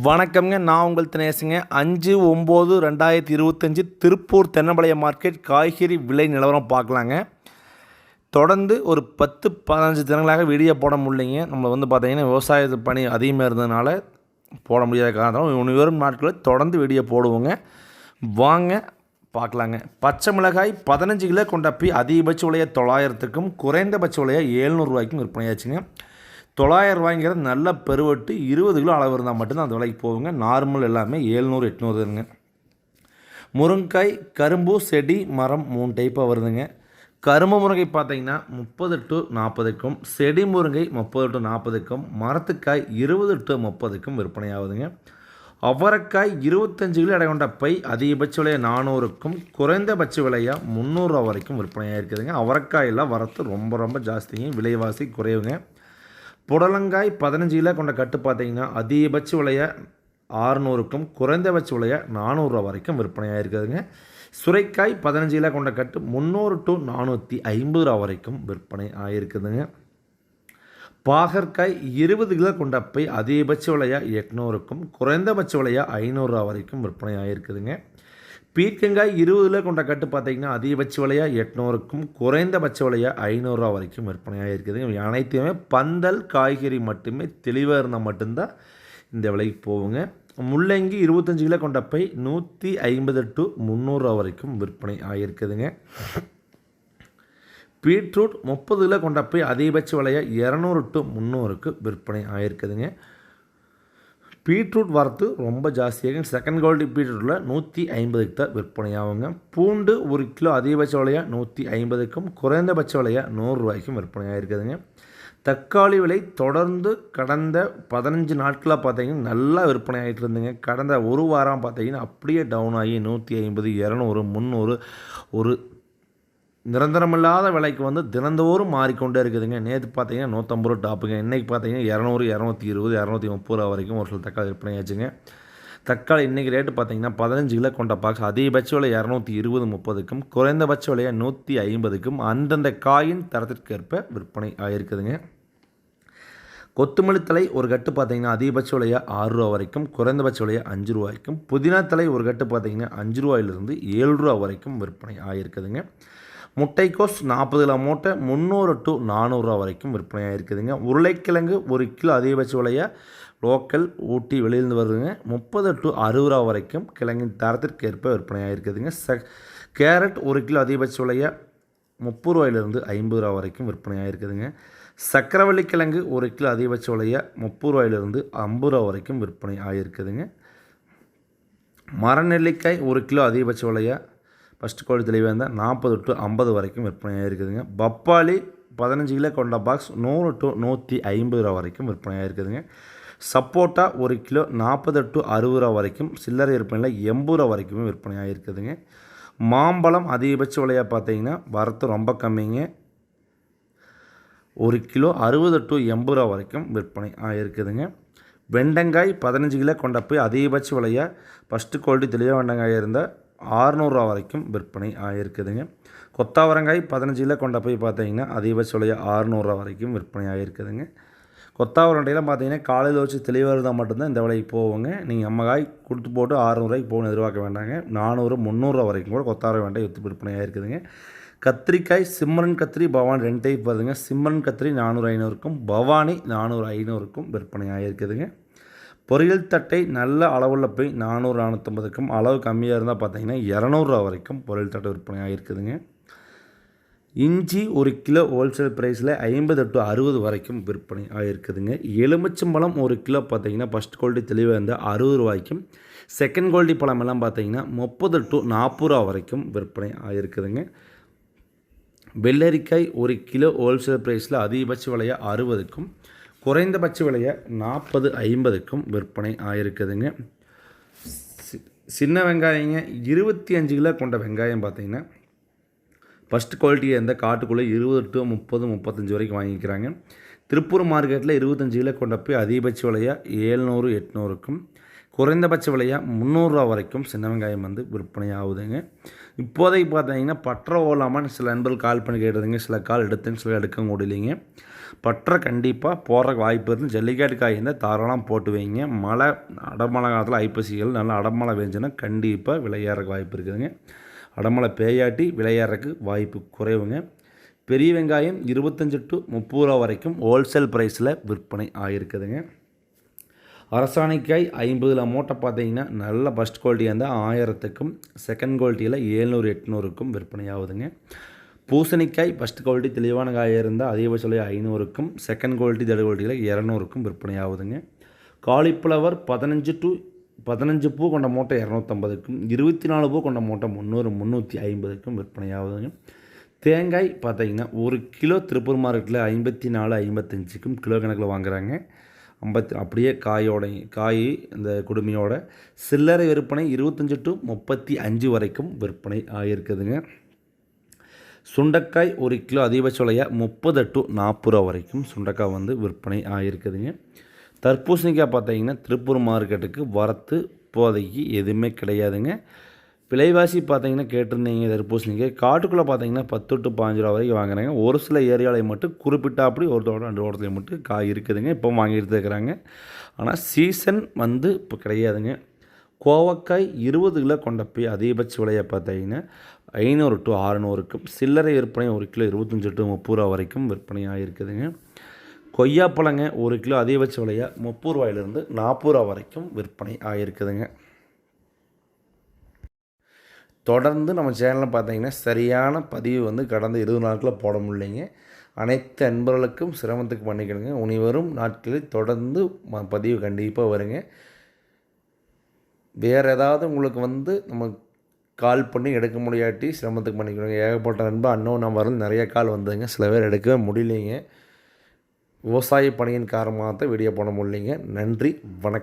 வணக்கம்ங்க. நான் உங்கள் தினேசுங்க. 5/9/2025 திருப்பூர் தென்னம்பாளையம் மார்க்கெட் காய்கறி விலை நிலவரம் பார்க்கலாங்க. தொடர்ந்து ஒரு 10-15 தினங்களாக வீடியோ போட முடியலைங்க. நம்மளை பார்த்தீங்கன்னா விவசாய பணி அதிகமாக இருந்ததுனால போட முடியாத காரணம் இனி வரும் நாட்களில் தொடர்ந்து வீடியோ போடுவோங்க. வாங்க பார்க்கலாங்க. பச்சை மிளகாய் 15 கிலோ கொண்ட அதிகபட்ச விலையை 900க்கும் குறைந்தபட்ச விலையை 700 ரூபாய்க்கும் விற்பனையாச்சுங்க. 900 ரூபாய்ங்கிறது நல்ல பெருவட்டு 20 கிலோ அளவு இருந்தால் மட்டும்தான் அந்த விலைக்கு போகுங்க. நார்மல் எல்லாமே 700-800 வருதுங்க. முருங்கைக்காய் கரும்பு செடி மரம் 3 டைப்பாக வருதுங்க. கரும்பு முருங்கை பார்த்தீங்கன்னா 30-40க்கும், செடி முருங்கை 30-40க்கும், மரத்துக்காய் 20-30க்கும் விற்பனை ஆகுதுங்க. அவரைக்காய் 25 கிலோ எடை கொண்ட அதிகபட்ச விலையை 400க்கும் குறைந்தபட்ச விலையாக 300 ரூபா வரைக்கும் விற்பனையாக இருக்குதுங்க. அவரைக்காயெல்லாம் வரத்து ரொம்ப ஜாஸ்திங்க, விலைவாசி குறைவுங்க. புடலங்காய் 15 கிலோ கொண்ட கட்டு பார்த்தீங்கன்னா அதிகபட்ச விலையை 600க்கும் குறைந்தபட்ச விலையை 400 ரூபா வரைக்கும் விற்பனையாக இருக்குதுங்க. சுரைக்காய் 15 கிலோ கொண்ட கட்டு 300-450 ரூபா வரைக்கும் விற்பனை ஆகிருக்குதுங்க. பாகற்காய் 20 கிலோ கொண்ட அதிகபட்ச விலையாக 800க்கும் குறைந்தபட்ச விலையாக 500 ரூபா வரைக்கும் விற்பனை ஆகிருக்குதுங்க. பீர்க்கங்காய் 20 கிலோ கொண்ட கட்டு பார்த்திங்கன்னா அதிகபட்ச விலையாக 800க்கும் குறைந்தபட்ச விலையாக 500 ரூபா வரைக்கும் விற்பனையாக இருக்குதுங்க. அனைத்துமே பந்தல் காய்கறி மட்டுமே தெளிவாக இருந்தால் மட்டும்தான் இந்த விலைக்கு போகுங்க. முள்ளங்கி 25 கிலோ கொண்ட 150-300 ரூபா வரைக்கும் விற்பனை ஆகியிருக்குதுங்க. பீட்ரூட் 30 கிலோ கொண்ட அதிகபட்ச விலையாக 200-300க்கு விற்பனை ஆகியிருக்குதுங்க. பீட்ரூட் வரத்து ரொம்ப ஜாஸ்தியாக செகண்ட் குவாலிட்டி பீட்ரூட்டில் 150க்கு தான் விற்பனை ஆகுங்க. பூண்டு 1 கிலோ அதிகபட்ச விலையாக 150க்கும் குறைந்தபட்ச விலையாக 100 ரூபாய்க்கும் விற்பனை ஆகிருக்குதுங்க. தக்காளி விலை தொடர்ந்து கடந்த 15 நாட்களாக பார்த்தீங்கன்னா நல்லா விற்பனை ஆகிட்டு இருந்துங்க. கடந்த ஒரு வாரம் பார்த்தீங்கன்னா அப்படியே டவுன் ஆகி 150, 200, 300 ஒரு நிரந்தரமில்லாத விலைக்கு தினந்தோறும் மாறிக்கொண்டே இருக்குதுங்க. நேற்று பார்த்தீங்கன்னா 150 ரூபா டாப்புங்க. இன்றைக்கி பார்த்தீங்கன்னா 200, 220, 230 ரூபா வரைக்கும் ஒரு சில தக்காளி விற்பனை ஆச்சுங்க. தக்காளி இன்றைக்கி ரேட்டு பார்த்தீங்கன்னா 15 கிலோ கொண்ட பாக்ஸ் அதிகபட்ச விலை 220-30க்கும் குறைந்தபட்ச விலையை 150க்கும் அந்தந்த காயின் தரத்திற்கேற்ப விற்பனை ஆகிருக்குதுங்க. கொத்தமல்லி தலை ஒரு கட்டு பார்த்தீங்கன்னா அதிகபட்ச விலையாக 6 ரூபா வரைக்கும் குறைந்தபட்ச விலையாக 5 ரூபாய்க்கும், புதினா தலை ஒரு கட்டு பார்த்தீங்கன்னா 5 ரூபாயிலிருந்து 7 ரூபா வரைக்கும் விற்பனை ஆகிருக்குதுங்க. முட்டைக்கோஸ் 40 கிலோ மூட்டை 300-400 ரூபா வரைக்கும் விற்பனையாக இருக்குதுங்க. உருளைக்கிழங்கு 1 கிலோ அதிகபட்ச விலையாக லோக்கல் ஊட்டி வெளியிலேருந்து வருதுங்க 30-60 ரூபா வரைக்கும் கிழங்கின் தரத்திற்கேற்ப விற்பனையாக இருக்குதுங்க. கேரட் 1 கிலோ அதிகபட்ச விலையாக 30 ரூபாயிலிருந்து 50 ரூபா வரைக்கும் விற்பனையாக இருக்குதுங்க. சக்கரவள்ளி கிழங்கு 1 கிலோ அதிகபட்ச விலையாக 30 ரூபாயிலிருந்து 50 ரூபா வரைக்கும் விற்பனை ஆகியிருக்குதுங்க. மரநெல்லிக்காய் 1 கிலோ அதிகபட்ச விலையாக ஃபஸ்ட் குவாலிட்டி தெளிவாக இருந்தால் 40-50 வரைக்கும் விற்பனையாக இருக்குதுங்க. பப்பாளி 15 கிலோ கொண்ட பாக்ஸ் 100-150 ரூபா வரைக்கும் விற்பனையாக இருக்குதுங்க. சப்போட்டா 1 கிலோ 40-60 ரூபா வரைக்கும் சில்லறை விற்பனையில் 80 ரூபா வரைக்குமே விற்பனையாக இருக்குதுங்க. மாம்பழம் அதிகபட்ச விலையாக பார்த்தீங்கன்னா வரத்து ரொம்ப கம்மிங்க. 1 கிலோ 60-80 ரூபா வரைக்கும் விற்பனை ஆகிருக்குதுங்க. வெண்டங்காய் 15 கிலோ கொண்ட அதிகபட்ச விலையாக ஃபஸ்ட்டு குவாலிட்டி தெளிவாக வெண்டங்காய் இருந்தால் 600 ரூபா வரைக்கும் விற்பனை ஆகிருக்குதுங்க. கொத்தாவரங்காய் 15 கிலோ கொண்ட பார்த்தீங்கன்னா அதிகபட்ச விலையாக 600 ரூபா வரைக்கும் விற்பனை ஆகிருக்குதுங்க. கொத்தாவரண்டையெல்லாம் பார்த்தீங்கன்னா காலையில் வச்சு தெளிவாக இருந்தால் மட்டும்தான் இந்த விலைக்கு போவோங்க. நீங்கள் நம்ம காய் கொடுத்து போட்டு 600 ரூபாய்க்கு போகணும் எதிர்பார்க்க வேண்டாங்க. 400-300 ரூபா வரைக்கும் கூட கொத்தாவர வெண்டை விற்பனை ஆகிருக்குதுங்க. கத்திரிக்காய் சிம்மரன் கத்திரி பவானி 2 டைப் வருதுங்க. சிம்மரன் கத்திரி 400-500க்கும் பவானி 400-500க்கும் விற்பனை ஆகிருக்குதுங்க. பொரியல் தட்டை நல்ல அளவுள்ள 400-450க்கும் அளவு கம்மியாக இருந்தால் பார்த்தீங்கன்னா 200 ரூபா வரைக்கும் பொரியல் தட்டை விற்பனை ஆகிருக்குதுங்க. இஞ்சி 1 கிலோ ஹோல்சேல் ப்ரைஸில் 50-60 வரைக்கும் விற்பனை ஆகிருக்குதுங்க. எலுமிச்சம்பழம் 1 கிலோ பார்த்தீங்கன்னா ஃபஸ்ட் குவாலிட்டி தெளிவாக இருந்தால் 60 ரூபாய்க்கும், செகண்ட் குவாலிட்டி பழம் எல்லாம் பார்த்தீங்கன்னா 30-40 ரூபா வரைக்கும் விற்பனை ஆகிருக்குதுங்க. வெள்ளரிக்காய் 1 கிலோ ஹோல்சேல் ப்ரைஸில் அதிகபட்ச விலையாக 60க்கும் குறைந்தபட்ச விலையை 40-50க்கும் விற்பனை ஆகிருக்குதுங்க. சின்ன வெங்காயங்க 25 கிலோ கொண்ட வெங்காயம் பார்த்தீங்கன்னா ஃபஸ்ட் குவாலிட்டி எந்த காட்டுக்குள்ளே 20-30-35 வரைக்கும் வாங்கிக்கிறாங்க. திருப்பூர் மார்க்கெட்டில் 25 கிலோ கொண்ட அதிகபட்ச விலையாக 700-800க்கும் குறைந்தபட்ச விலையாக 300 ரூபா வரைக்கும் சின்ன வெங்காயம் விற்பனை ஆகுதுங்க. இப்போதைக்கு பார்த்தீங்கன்னா பற்ற ஓலாமல் சில நண்பர்கள் கால் பண்ணி கேட்டதுங்க. சில கால் எடுத்துங்க, சில எடுக்க முடியலைங்க. பற்ற கண்டிப்பாக போடுறக்கு வாய்ப்பு இருக்குது. ஜல்லிக்கட்டு காய் இருந்தால் தாராளம் போட்டு வைங்க. அடமழை காலத்தில் ஐப்பசிகள் நல்லா அடமழை பெஞ்சுன்னா கண்டிப்பாக விலையேறக்கு வாய்ப்பு இருக்குதுங்க. அடமழை பேயாட்டி விலையேறக்கு வாய்ப்பு குறைவுங்க. பெரிய வெங்காயம் 25 to 30 ரூபா வரைக்கும் ஹோல்சேல் ப்ரைஸில் விற்பனை ஆகிருக்குதுங்க. அரசாணிக்காய் 50 மூட்டை பார்த்தீங்கன்னா நல்ல ஃபஸ்ட் குவாலிட்டியாக இருந்தால் 1000க்கும், செகண்ட் குவாலிட்டியில் 700-800க்கும் விற்பனை ஆகுதுங்க. பூசணிக்காய் ஃபஸ்ட் குவாலிட்டி தெளிவான காயாக இருந்தால் அதிகபட்ச விலை 500க்கும், செகண்ட் குவாலிட்டி தேர்ட் குவாலிட்டியில் 200க்கும் விற்பனை ஆகுதுங்க. காலிஃப்ளவர் 15 பூ கொண்ட மூட்டை 250க்கும், 24 பூ கொண்ட மூட்டை 300-350க்கும் விற்பனை ஆகுதுங்க. தேங்காய் பார்த்தீங்கன்னா 1 கிலோ திருப்பூர் மார்க்கெட்டில் 54-55க்கும் கிலோ கணக்கில் வாங்குகிறாங்க. அப்படியே காய் இந்த குடுமையோட சில்லறை விற்பனை 25 to 35 வரைக்கும் விற்பனை ஆகியிருக்குதுங்க. சுண்டைக்காய் 1 கிலோ அதிகபட்ச விலையாக 30 to 40 ரூபா வரைக்கும் சுண்டைக்காய் வந்து விற்பனை ஆகியிருக்குதுங்க. தர்பூசணிக்காய் பார்த்தீங்கன்னா திருப்பூர் மார்க்கெட்டுக்கு வரத்து இப்போதைக்கு எதுவுமே கிடையாதுங்க. விலைவாசி பார்த்தீங்கன்னா கேட்டிருந்தீங்க. தர்பூசணிக்காய் காட்டுக்குள்ளே பார்த்தீங்கன்னா 10 to 15 ரூபா வரைக்கும் வாங்குறாங்க. ஒரு சில ஏரியாவில் மட்டும் குறிப்பிட்ட அப்படி ஒரு தோட்டம் 2 தோட்டத்தில் மட்டும் காய் இருக்குதுங்க. இப்போ வாங்கிட்டு இருக்கிறாங்க. ஆனால் சீசன் வந்து இப்போ கிடையாதுங்க. கோவக்காய் 20 கிலோ கொண்ட போய் அதிகபட்ச விலையை பார்த்தீங்கன்னா 500 to 600க்கும், சில்லறை விற்பனை 1 கிலோ 25 to 30 ரூபா வரைக்கும் விற்பனை ஆகிருக்குதுங்க. கொய்யாப்பழங்க 1 கிலோ அதிகபட்ச விலையாக 30 ரூபாயிலிருந்து 40 ரூபா வரைக்கும் விற்பனை ஆகிருக்குதுங்க. தொடர்ந்து நம்ம சேனலில் பார்த்தீங்கன்னா சரியான பதிவு வந்து கடந்த 20 நாட்களில் போட முடியலைங்க. அனைத்து அன்பர்களுக்கும் சிரமத்துக்கு பண்ணிக்கணுங்க. இனி வரும் நாட்களில் தொடர்ந்து பதிவு கண்டிப்பாக வருங்க. வேறு ஏதாவது உங்களுக்கு வந்து நம்ம கால் பண்ணி எடுக்க முடியாட்டி சிரமத்துக்கு பண்ணிக்கணுங்க. ஏகப்பட்ட நண்பர் அன்னோன் நம்பரில் நிறைய கால் வந்ததுங்க. சில பேர் எடுக்கவே முடியலைங்க. விவசாய பணியின் காரணமாக தான் வீடியோ போட முடியலைங்க. நன்றி, வணக்கம்.